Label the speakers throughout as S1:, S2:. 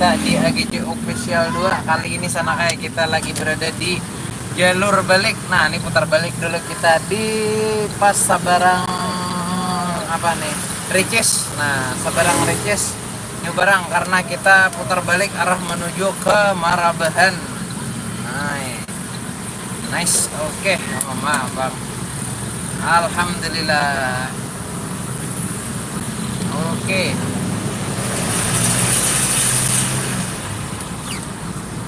S1: kita di AGC Official 2. Kali ini sana kayak kita lagi berada di jalur balik. Nah, ini putar balik dulu kita di pas Sabarang apa nih? Ricis. Nah, Sabarang Ricis New Barang karena kita putar balik arah menuju ke Marabahan. Nice. Oke, Mama, Bang. Alhamdulillah. Oke.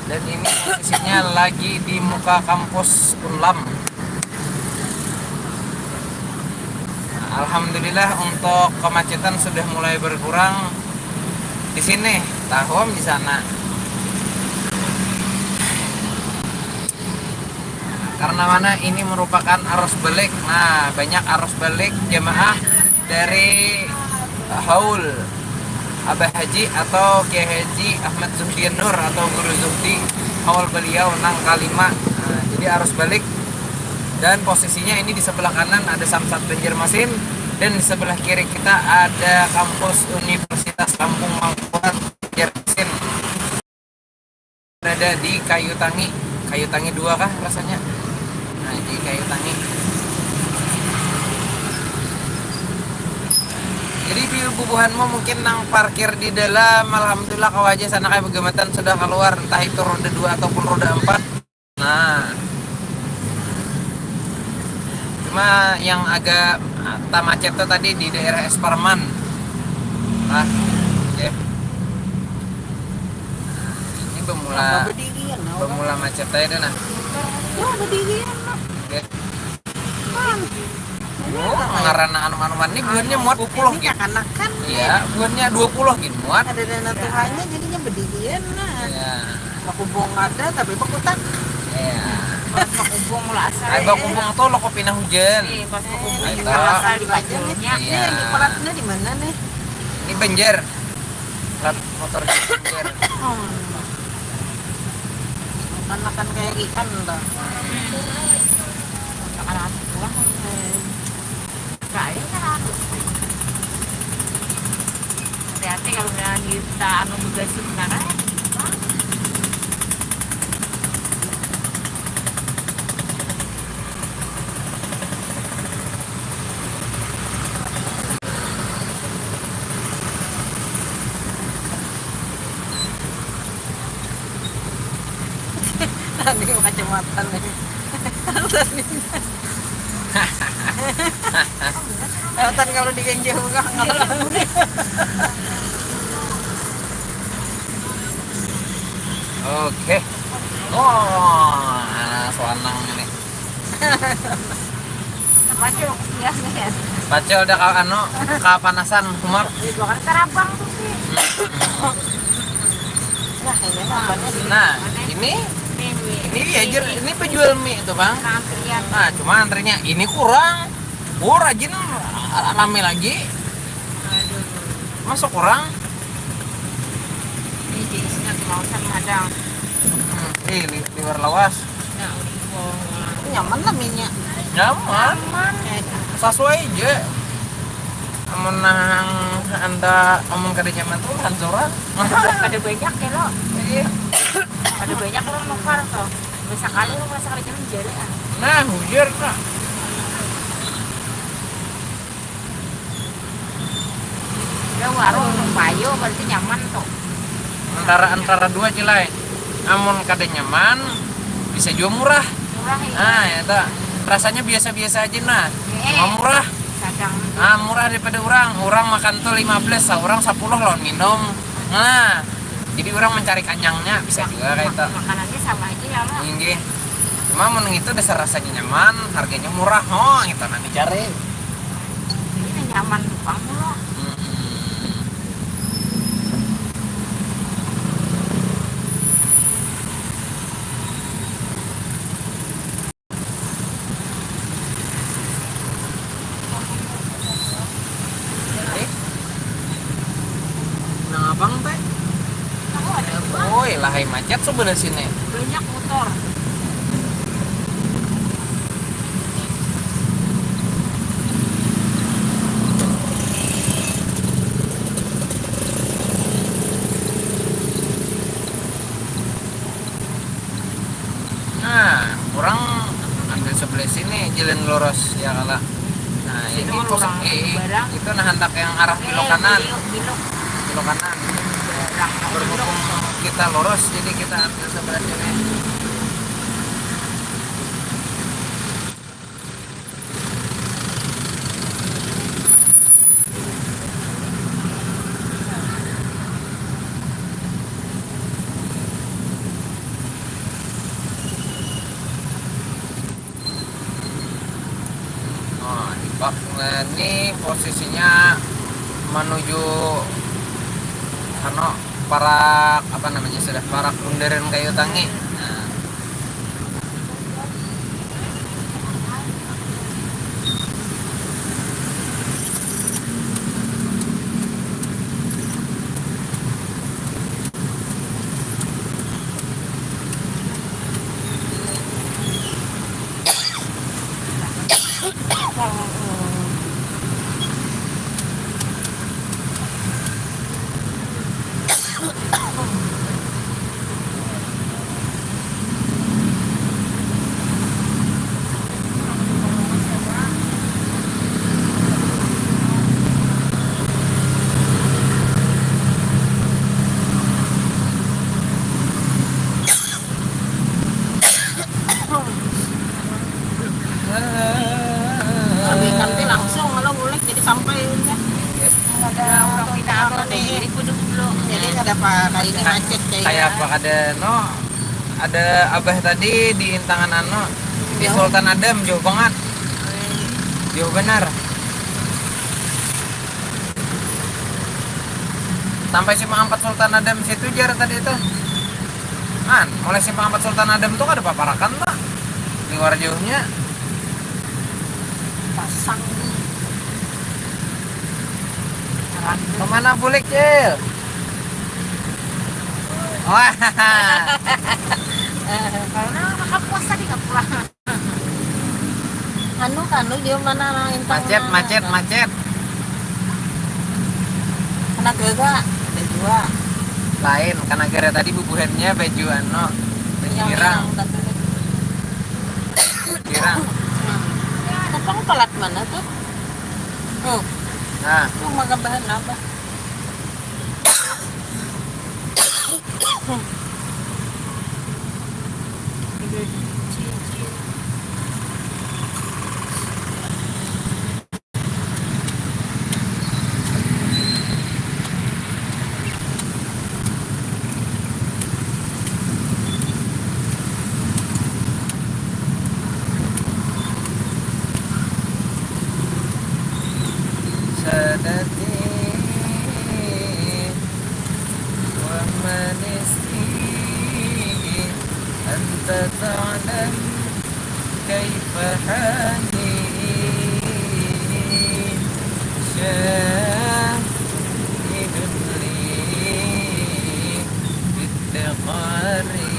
S1: Dan ini posisinya lagi di muka kampus Unlam. Alhamdulillah untuk kemacetan sudah mulai berkurang di sini, tahun di sana. Karena mana ini merupakan arus balik. Nah, banyak arus balik jemaah dari Haul Abah Haji atau Kiai Haji Ahmad Zuhdian Nur atau Guru Zuhdi Haul beliau Nang Kalima. Nah, jadi arus balik, dan posisinya ini di sebelah kanan ada Samsat Banjarmasin dan di sebelah kiri kita ada kampus Universitas Kampung Mangkurat Banjarmasin, berada di Kayu Tangi 2 kah rasanya. Nah, di Kayu Tangi. Jadi di bubuhanmu mungkin nang parkir di dalam. Alhamdulillah kau aja sana kayak begematan sudah keluar, entah itu roda 2 ataupun roda 4. Nah, cuma yang agak macet tuh tadi di daerah Esparman. Nah, ya. Ini pemula macet aja nah. Oke. Oh, ngarana anu-anuan ini buahnya muat 20 gitu.
S2: Kanakan.
S1: Iya, buahnya 20 gitu muat.
S2: Ada dana Tuhannya jadinya berdirian nah.
S1: Iya.
S2: Bakubong ada tapi bakutan.
S1: Iya.
S2: Pas bakubong lah asal.
S1: Ay, bakubong tuh lo kopi na hujan.
S2: Iya, pas bakubong
S1: Ay,
S2: juga
S1: ito.
S2: asal di Banjarnya.
S1: Iya.
S2: Ini yang pelatnya di mana nih?
S1: Ini Banjar. Plat motor di Banjar.
S2: Makan kayak ikan dah. Makan pulang kayak kan. Hati-hati kalau udah kita anu bagasi beneran. Tadi kacamata nih. Kelihatan kalau di genjel enggak.
S1: Oke. Oh, soanang ini.
S2: Pacul ya nih.
S1: Pacul udah kapanasan humar.
S2: Itu kan terabang tuh sih. Nah, ini mah
S1: Nah, ini ini penjual mie itu bang. Nah, cuma antrinya ini kurang. Rajin rame lagi. Masuk kurang.
S2: Ini jenisnya kelautan madang.
S1: Liwar lawas.
S2: Nyaman lah minyak.
S1: Nyaman. Sesuai aja. Menang anda omong kada nyaman tuh hancuran.
S2: Ada banyak ya lo.
S1: Iya.
S2: Ada banyak lo nukar tuh. Bisa kali lo merasa kali jalan jalan.
S1: Nah, hujan kak.
S2: Ya warung payo berarti nyaman tuh.
S1: Antara dua cilai. Amun kada nyaman bisa juga murah.
S2: Murah ya.
S1: Nah, itu rasanya biasa-biasa aja nah. Cuma murah.
S2: Kadang
S1: Murah daripada orang makan tuh 15, orang 10 loh minum. Nah, jadi orang mencari kanyangnya bisa juga kayak itu.
S2: makanannya sama aja ya lo.
S1: Inggih. Cuma meneng itu dasar rasanya nyaman, harganya murah. Oh, gitu nanti cari.
S2: Ini nyaman tukang lo.
S1: Nah, abang teh.
S2: Aku ada apa?
S1: Woi, lahai macet sebelah sini.
S2: Banyak motor.
S1: jalan lurus ya kala. Nah ini
S2: Sino
S1: pos
S2: orang barang?
S1: itu nah hendak yang arah belok kanan,
S2: Bilok.
S1: belok kanan.
S2: Barang.
S1: Berhubung kita lurus, jadi kita ambil sebelah sini. Oh, nah, ini posisinya menuju Hano para apa namanya sudah para bundaran Kayu Tangi. Nah,
S3: Kami nanti langsung kalau ngulik jadi sampai ya.
S2: Ada orang kita apa deh? Jadi kudu dulu.
S3: Jadi ada apa kali ini macet
S1: kayak apa ada no ada abah tadi di Intangan Ano di
S3: Jauh.
S1: Sultan Adam jauh banget, jauh benar. Sampai Simpang 4 Sultan Adam situ jar tadi itu. Kan, mulai Simpang 4 Sultan Adam tuh ada paparakan tak? Di luar jauhnya.
S3: pasang.
S1: Kemana bulik Cil? Wah,
S2: Karena makan puas tadi nggak pulang.
S3: Anu dia mana intang
S1: macet.
S3: anak gega ada dua
S1: Lain, karena gara tadi bubuhannya baju ano, baju girang.
S3: Tepang pelat mana tuh?
S1: Nah,
S3: Tuh makan bahan apa?
S1: sadati wa manisti anta ta'lam kaifa hali syahidun li bittaqari.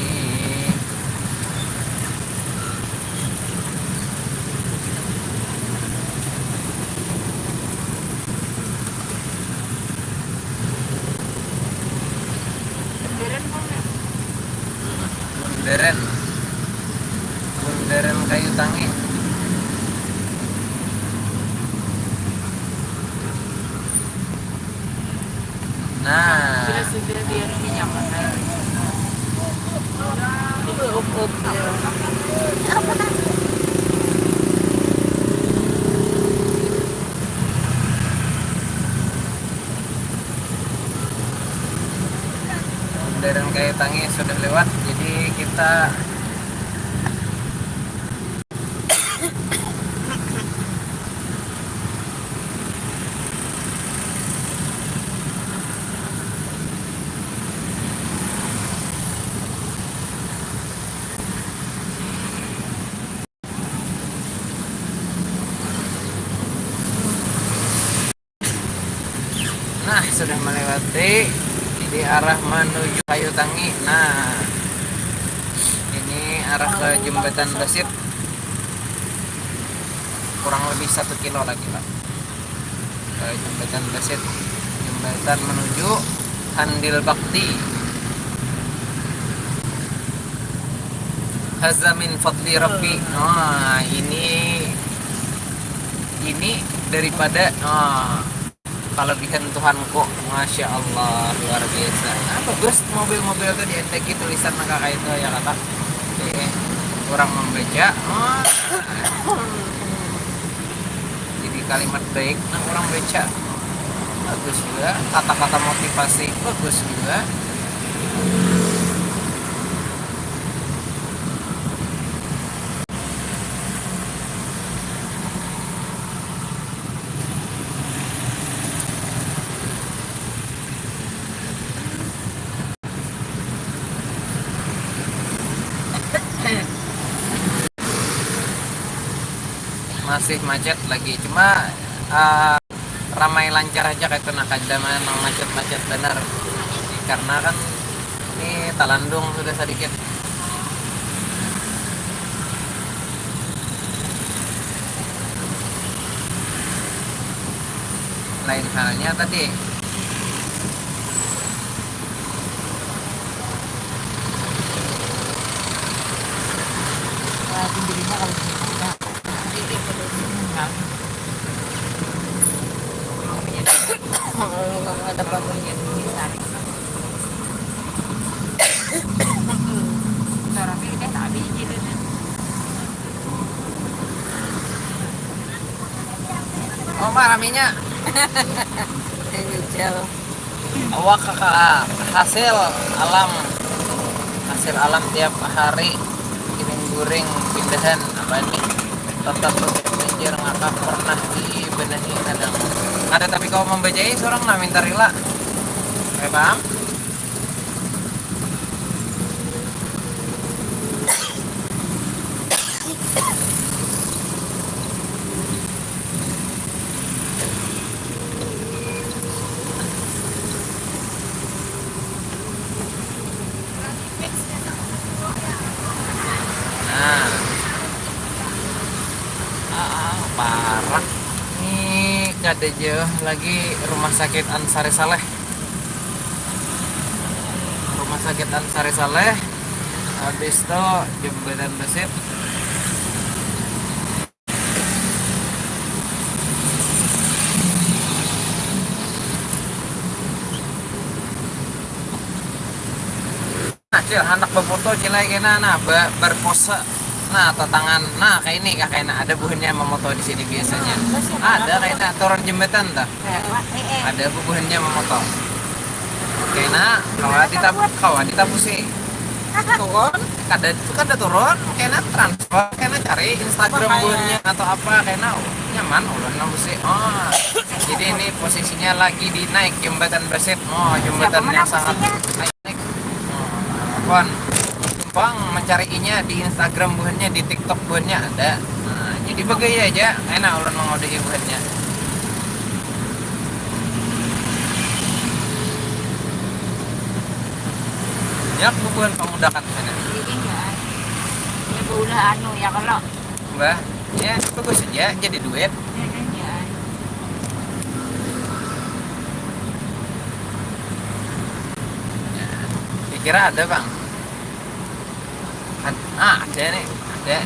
S1: Bundaran Kayu Tangi. Nah,
S2: Sudah dia nyaman.
S3: Itu up.
S1: bundaran Kayu Tangi sudah lewat, jadi kita sudah melewati di arah menuju Kayu Tangi. Nah, ini arah ke Jembatan Basit, kurang lebih 1 kilo lagi lah ke Jembatan Basit, jembatan menuju Handil Bakti. Haza min fadli Rabbi. Nah, ini ini daripada kelebihan Tuhanku. Masya Allah, luar biasa. Bagus mobil-mobil itu dienteki tulisan kakak itu ya kata. Orang membaca jadi kalimat baik orang baca bagus juga, kata-kata motivasi bagus juga. Masih macet lagi, cuma ramai lancar aja kayak kena kajaman macet-macet benar karena kan ini Talandung sudah sedikit lain halnya tadi.
S3: Wah, sendirinya kalau kita nggak ada bangunnya ditarik.
S2: Orang ini teh tak biji gitu.
S1: Oh maraminya
S3: Jauh.
S1: awak kakak hasil alam tiap hari kirim guring pindahan apa nih tetap banjir ngakak pernah dibenahi kadang ada tapi kau membacai seorang nah minta rila paham. Parah ini gak ada jauh lagi rumah sakit Ansari Saleh habis itu jembatan Besir cil anak berfoto cilai kena berpose tangan kayak ini ada buahnya memoto di sini biasanya ada kayaknya turun jembatan dah ada buahnya memoto kayaknya kawan ditapu sih turun kada turun kayaknya transfer kayaknya cari Instagram buahnya atau apa kayaknya nyaman ulun nabu sih jadi ini posisinya lagi di naik jembatan Besir jembatan yang sangat naik Bang mencarinya di Instagram buahnya, di TikTok buahnya ada. Jadi bagaya aja, enak ulun mengodai buahnya. Ya, bubuhan pemudahkan sana.
S2: Ya ulah anu ya kalau.
S1: Mbah, ya bagus aja jadi duit. Kira ada bang? Ada nih, ada.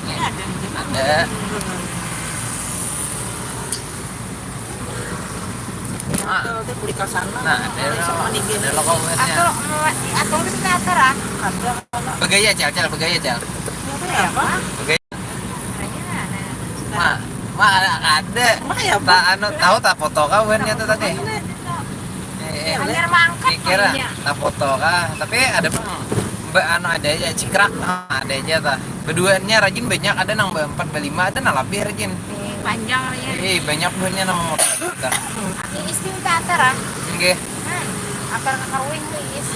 S3: Itu beli ke sana.
S1: Nah, ada lokomotifnya.
S2: Atau di teater ah.
S3: Ada.
S1: Begaya jal, begaya jal.
S3: Apa?
S1: Begaya. Ada. Tak tahu tak foto kau tuh tadi.
S2: Hanya mangkat.
S1: Kira tak foto kah? Tapi ada Mbak ada aja cikrak ada aja ta. Keduanya rajin banyak ada nang Mbak 4 Mbak 5 ada nang lebih rajin.
S2: Panjang ya.
S1: Banyak buahnya nang motor.
S2: Istri teater ah.
S1: Nggih.
S2: Akar kawin guys.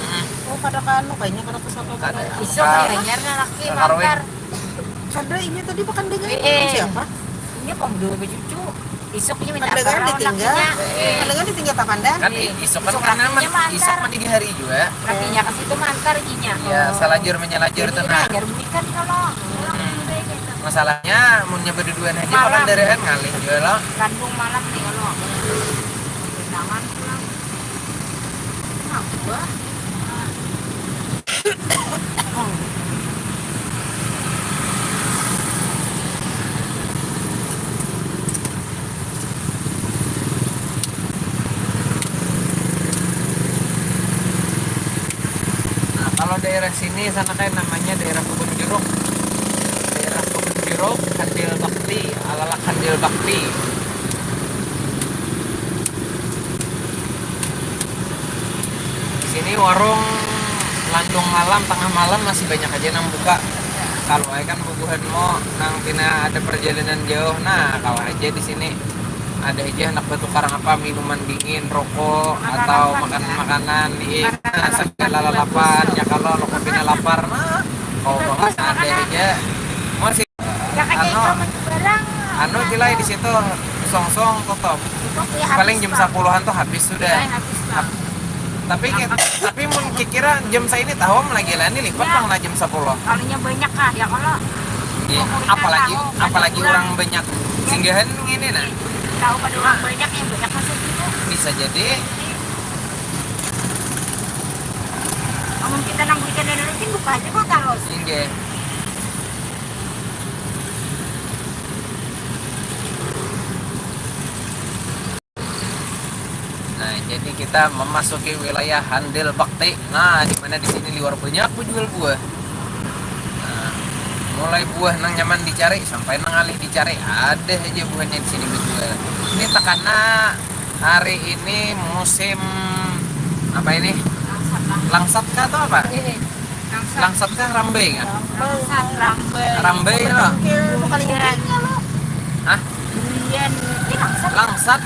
S3: Oh, pada kanu kayaknya pada kesana
S1: Kada.
S2: Iso kayaknya laki mantar.
S3: Ada ini tadi bukan dengan siapa?
S2: Ini pemdua cucu. Isok punya minta
S3: Pandangan ditinggal.
S2: lakinya.
S3: Pandangan ditinggal tak pandang.
S1: Kan isok kan karena isok mah 3 hari juga.
S2: Lakinya ke situ mantar inya.
S1: Ya, salajur menyalajur tuh nah.
S2: Ajar berikan kalau.
S1: Masalahnya mun berduaan aja makan darean ngalih juga lo.
S2: Landung malam nih kalau. Tangan pulang. Apa?
S1: kalau daerah sini sana kayak namanya daerah Kebun Jeruk. Daerah Kebun Jeruk, Kandil Bakti, ala Kandil Bakti. Di sini warung landung malam, tengah malam masih banyak aja yang buka. Kalau kan bubuhan mau nang tina ada perjalanan jauh, nah kalau aja di sini ada aja anak bertukar apa minuman dingin, rokok atau makanan-makanan nah, segala lalapan ya kalau lo kopi lapar nah kau banget ada aja masih
S2: Ya kan
S1: anu
S2: barang.
S1: anu gilai di situ song-song tutup paling jam 10-an tuh habis sudah. Tapi mun kira jam saya ini tahu lagi lah ini lipat bang lah jam 10.
S2: Kalinya banyak kah ya kalau
S1: Iya, apalagi orang banyak singgahan ini nah
S2: tahu pada orang banyak yang banyak masuk itu.
S1: bisa jadi
S2: Namun kita nang berikan dan nanti buka aja kok kalau
S1: singgah. Nah, jadi kita memasuki wilayah Handil Bakti. Nah, di mana di sini luar banyak penjual buah. Nah, mulai buah nang nyaman dicari sampai nang alih dicari ada aja buahnya di sini dijual. Ini karena hari ini musim apa ini? Langsat kah atau apa? Langsat kah rambe kan? Rambe loh.
S3: Bukan ikan.
S1: Hah?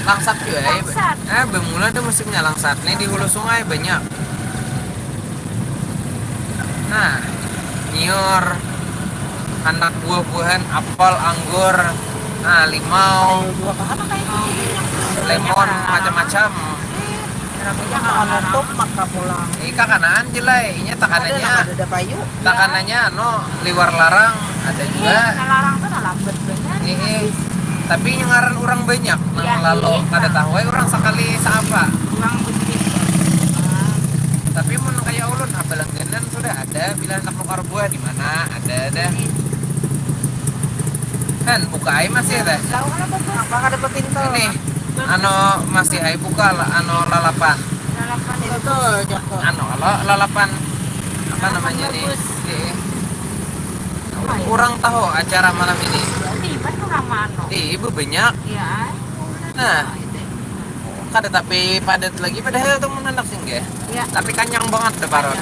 S1: Langsat juga ya.
S2: Langsat.
S1: Bermula ada musimnya langsat. Ini di hulu sungai banyak. Nah, nyiur anak buah-buahan, apel, anggur, nah, limau,
S3: Dua kahana kayak
S1: lemon, macam-macam.
S3: Jangan nutup maka pulang.
S1: Ika kanan jelai, inya takanannya,
S3: Ada payu.
S1: takanannya no liwar larang ada juga.
S2: Larang tuh lambat banget.
S1: Tapi nyengaran orang banyak. Nang lalu kada tahu orang sekali siapa.
S2: Kurang begitu.
S1: Tapi mun kayak ulun abalangganan sudah ada bila anak nukar buah di mana ada. Kan buka ai masih ada.
S2: Tahu kan apa tuh?
S3: Apa ada pintu?
S1: Ini ano masih ai buka ano lalapan.
S2: Lalapan itu.
S3: Betul, jatuh.
S1: Ano kalau lalapan apa namanya nih? Kurang tahu acara malam ini.
S2: Libat orang mana?
S1: Ibu banyak.
S2: Ya.
S1: Nah, kada tapi padat lagi padahal tuh menanak sih enggak.
S2: Ya.
S1: Tapi kanyang banget deh parot.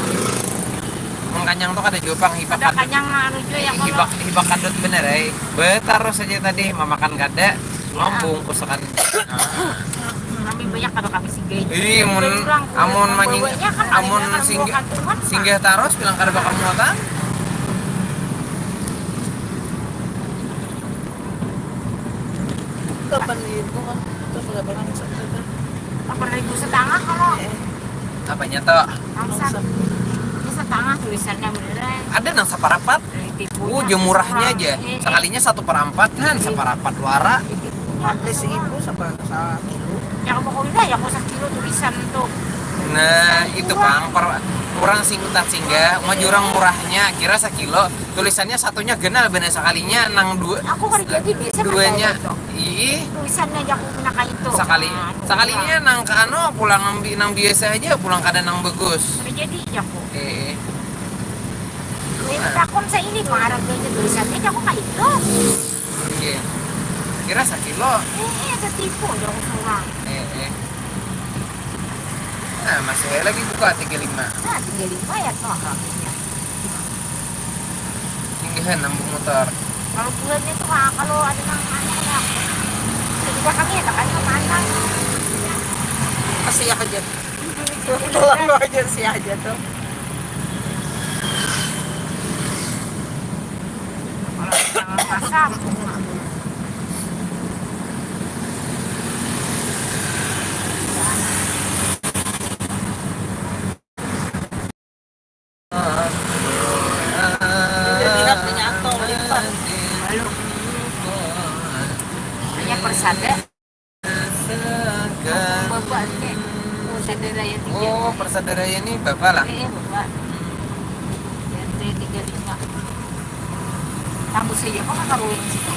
S1: Mun kanyang tuh kada jupang hibak
S2: Ada
S1: kadut.
S2: kanyang anu juga yang kalau
S1: Hibak kadut bener eh. Betaruh saja tadi memakan kada. Bungkus akan.
S2: kami banyak kalau kami singgah.
S1: Ih, amun manying amun singgah taros bilang kada bakal muatan.
S3: Kapan itu kan? Terus udah pernah masuk ke
S2: 8.500 kalau
S1: Apanya tuh?
S2: langsat. Ini setengah tulisannya beneran.
S1: Ada nang saparapat. Murahnya aja. Sekalinya 1/4 kan saparapat wara.
S3: Ada seribu sampai kilo.
S2: Yang pokoknya ya kok 1 kilo tulisan tuh.
S1: Nah, itu Bang, kurang singkutan singgah, majurang murahnya kira 1 kilo, tulisannya satunya genal bener sekalinya nang dua.
S2: Aku kan jadi biasa
S1: Duanya
S2: percaya tuh. Tulisannya aja aku pernah kayak itu.
S1: sekalinya nang kano pulang nang biasa aja, pulang kada nang bagus.
S2: Jadi ya aku.
S1: Nah.
S2: Saya ini marah aja tulisannya aja aku kayak itu.
S1: Oke. Kira 1 kilo.
S2: Ketipu aja aku seorang.
S1: Nah, masih lagi buka 35.
S2: Nah, 35 ya toh.
S1: Tinggihan nambung motor.
S2: Kalau bulannya tuh kalau ada nang anak juga kami ada kan mana.
S3: Kasih aja. Pulang aja sih aja tuh.
S2: Kalau pasang banyak persada. Bapak deh. Persada raya 3.
S1: Oh, persada raya ini bapak lah.
S2: Bapak. RT 35. Tambus saja kok kalau di situ.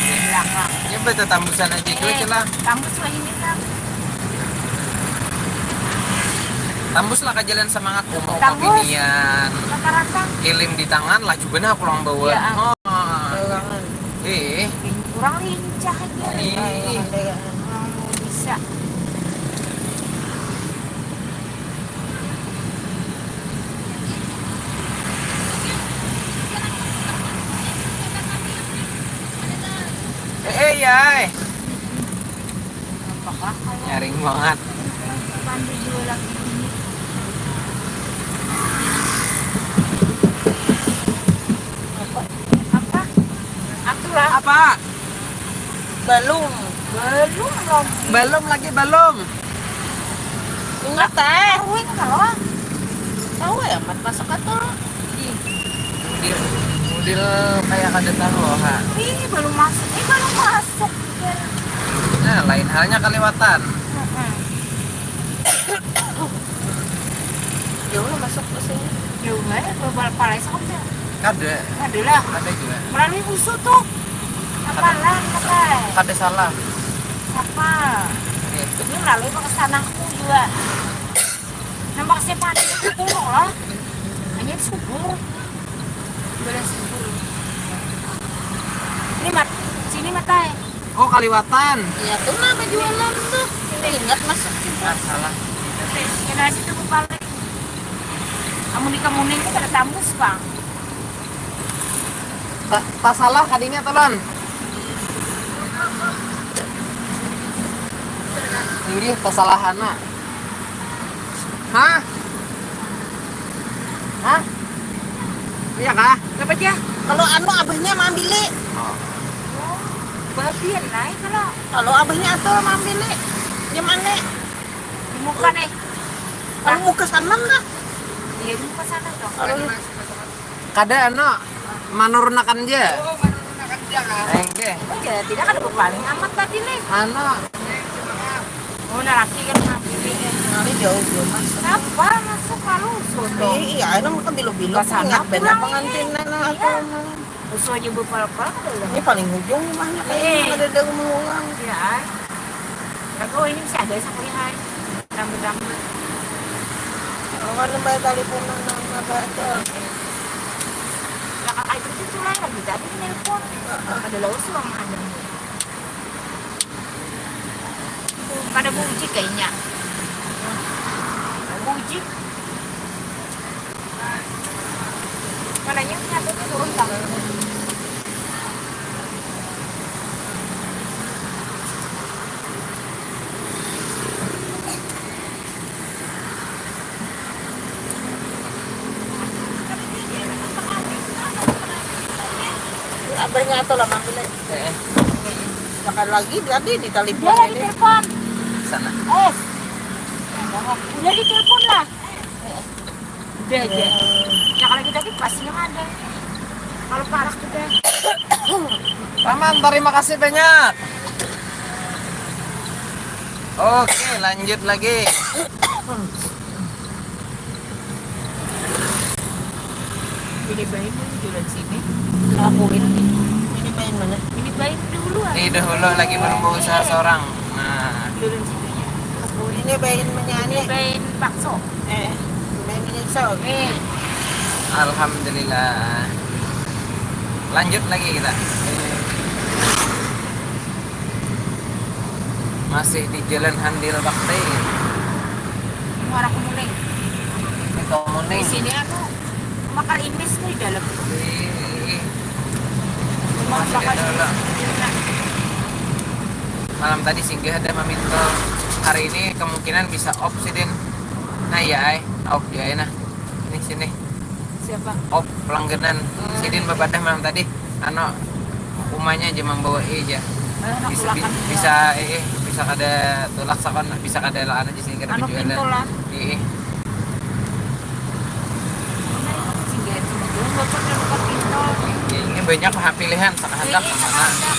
S2: Di belakang.
S1: Ya betul tambusan aja dulu celah.
S2: Tambus lah ini kan.
S1: Tambuslah ke jalan semangat umum
S2: Tambus.
S1: opinian.
S2: Rata-rata.
S1: Kilim di tangan laju benar pulang bawa.
S2: Ya.
S1: Oh.
S3: Dagangan.
S2: Kurang lincah aja.
S3: Dagangan.
S2: Bisa.
S1: Yai.
S2: Apakah kalau
S1: Nyaring banget.
S2: bantu jual lagi ini? Apa? Atulah.
S1: Apa?
S3: Belum.
S2: Belum loh.
S1: Belum lagi belum.
S3: Ingat teh.
S2: Taruhin kalau.
S3: Tahu ya, mat masak atau?
S1: Udil, udil kayak kada tahu ha.
S2: Ini belum masuk. Ini belum masuk.
S1: Nah, lain halnya kelewatan.
S3: Jauh masuk ke sini.
S2: Jauh nggak ya? Kalau palai sama
S1: Kada,
S2: adalah
S1: ada juga.
S2: melalui musuh tuh. Apalah kata?
S1: Kada salah.
S2: Apa?
S1: Gitu.
S2: Ini melalui kesanaku juga. Nampak siapa ada itu lah. Hanya subur. Beres subur. Ini mat, sini matai.
S1: Oh, kaliwatan.
S3: Ya tuh nama jualan tuh. Ingat masuk juga.
S1: Ah, salah.
S2: Kena situ kepala. Kamu itu pada tambus bang.
S1: Tak salah kadinya telan. Ini kesalahanna. Hah? Hah? Iya kah?
S2: Dapat ya?
S3: Kalau anu abahnya mau ambil.
S2: Bagian naik kalau
S3: Kalau abahnya atau mau ambil. Di mana?
S2: di muka nih.
S3: Kamu mau ke sana enggak?
S2: Iya di muka sana dong.
S3: Kalau
S1: Kada anu manurnakan dia. Engke.
S2: Oh ya tidak ada paling amat tadi nih.
S1: Anu
S2: Oh laki kan ngambil ini.
S3: nanti jauh belum masuk.
S2: Kenapa masuk kalau sodo?
S3: Iya, ini mau kan bilo-bilo.
S2: Ke sana
S3: Ingat benar
S2: pulang
S3: pengantinan
S2: ini.
S3: atau
S2: Usul aja berpala-pala adalah.
S3: ini paling ujung rumahnya kayaknya ada rumah orang.
S2: Ya. Tapi oh ini masih ada sampai hari. Rambut-rambut.
S3: Kalau kan bayar teleponan nama baca.
S2: Lah kakak itu lah lagi tadi nelpon. Ada laus sama ada. Pada buji kayaknya. Buji. Mananya nyatu turun tangan.
S3: Abahnya atau lama ambil. Makan lagi tadi di telepon
S2: Dia lagi
S3: ini.
S2: telepon.
S1: sana.
S2: Udah ditelepon lah. Udah aja. Nah kalau kita pastinya ada. Kalau parah udah.
S1: Paman, terima kasih banyak. Oke, lanjut lagi.
S2: Ini bayi dulu jualan sini.
S3: Lakuin. Ini main mana?
S2: Ini bayi dulu ah.
S1: Ini dahulu lagi menunggu usaha seorang. Nah,
S2: Jualan sini.
S3: Ini main menyanyi.
S2: Ini bayi bakso.
S3: Main menyesal.
S1: alhamdulillah. Lanjut lagi kita. Masih di Jalan Handil Bakti.
S2: Muara Kemuning.
S1: Ini
S2: Di
S1: Kemuning.
S2: sini aku makan imis tuh di dalam.
S1: Masih
S2: Makan
S1: ada dulu. Malam tadi singgah ada meminta hari ini kemungkinan bisa off sih Din. Nah ya off ya nah. Ini sini
S2: siapa?
S1: off pelangganan Sidin bebadah malam tadi. Ano umanya aja membawa aja. Bisa bisa kada tulak sakon bisa kada laan aja sih kada
S2: Anu
S1: jualan.
S2: pintu lah.
S1: Iya.
S2: Singgah sini dulu. Bapak udah buka pintu.
S1: Ini banyak pilihan sekehendak
S2: Ini
S1: kemana.
S2: ada.